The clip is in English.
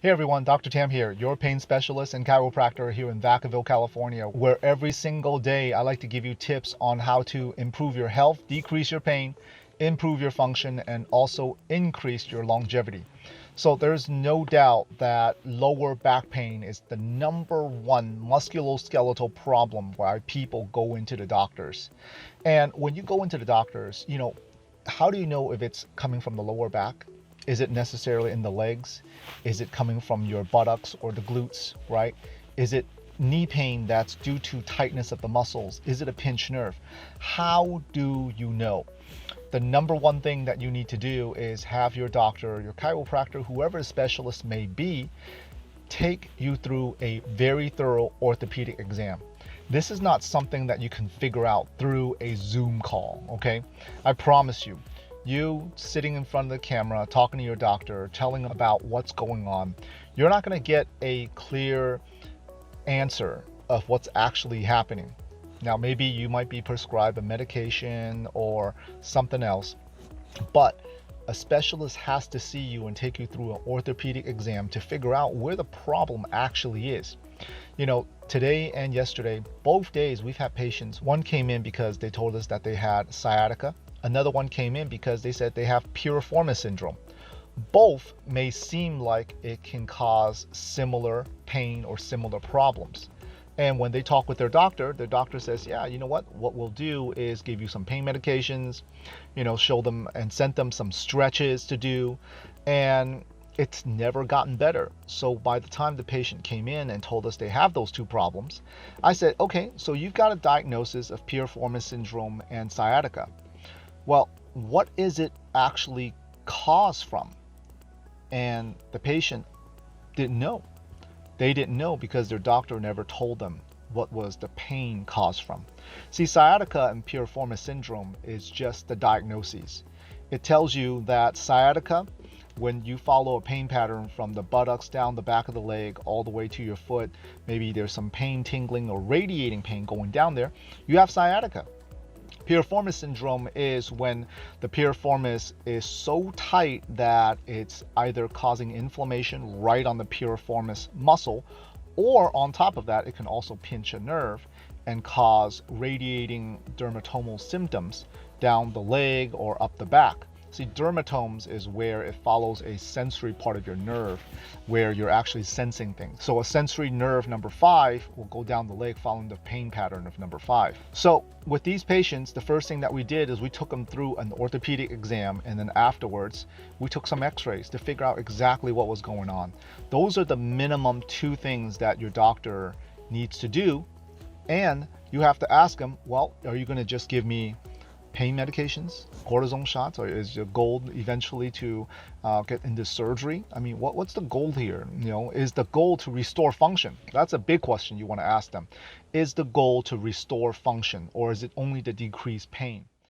Hey everyone, Dr. Tam here, your pain specialist and chiropractor here in Vacaville, California, where every single day I like to give you tips on how to improve your health, decrease your pain, improve your function, and also increase your longevity. So there's no doubt that lower back pain is the number one musculoskeletal problem why people go into the doctors. And when you go into the doctors, how do you know if it's coming from the lower back? Is it necessarily in the legs? Is it coming from your buttocks or the glutes, right? Is it knee pain that's due to tightness of the muscles? Is it a pinched nerve? How do you know? The number one thing that you need to do is have your doctor, your chiropractor, whoever the specialist may be, take you through a very thorough orthopedic exam. This is not something that you can figure out through a Zoom call, okay? I promise you, you sitting in front of the camera, talking to your doctor, telling about what's going on, you're not going to get a clear answer of what's actually happening. Now, maybe you might be prescribed a medication or something else, but a specialist has to see you and take you through an orthopedic exam to figure out where the problem actually is. Today and yesterday, both days we've had patients. One came in because they told us that they had sciatica. Another one came in because they said they have piriformis syndrome. Both may seem like it can cause similar pain or similar problems. And when they talk with their doctor says, yeah, you know what we'll do is give you some pain medications, show them and send them some stretches to do. And it's never gotten better. So by the time the patient came in and told us they have those two problems, I said, okay, so you've got a diagnosis of piriformis syndrome and sciatica. Well, what is it actually caused from? And the patient didn't know. They didn't know because their doctor never told them what was the pain caused from. See, sciatica and piriformis syndrome is just the diagnoses. It tells you that sciatica, when you follow a pain pattern from the buttocks down the back of the leg all the way to your foot, maybe there's some pain, tingling, or radiating pain going down there, you have sciatica. Piriformis syndrome is when the piriformis is so tight that it's either causing inflammation right on the piriformis muscle, or on top of that, it can also pinch a nerve and cause radiating dermatomal symptoms down the leg or up the back. See, dermatomes is where it follows a sensory part of your nerve where you're actually sensing things. So a sensory nerve number 5 will go down the leg following the pain pattern of number 5. So with these patients, the first thing that we did is we took them through an orthopedic exam, and then afterwards we took some x-rays to figure out exactly what was going on. Those are the minimum 2 things that your doctor needs to do. And you have to ask them, well, are you going to just give me pain medications, cortisone shots, or is your goal eventually to get into surgery? I mean, what's the goal here? Is the goal to restore function? That's a big question you want to ask them. Is the goal to restore function, or is it only to decrease pain?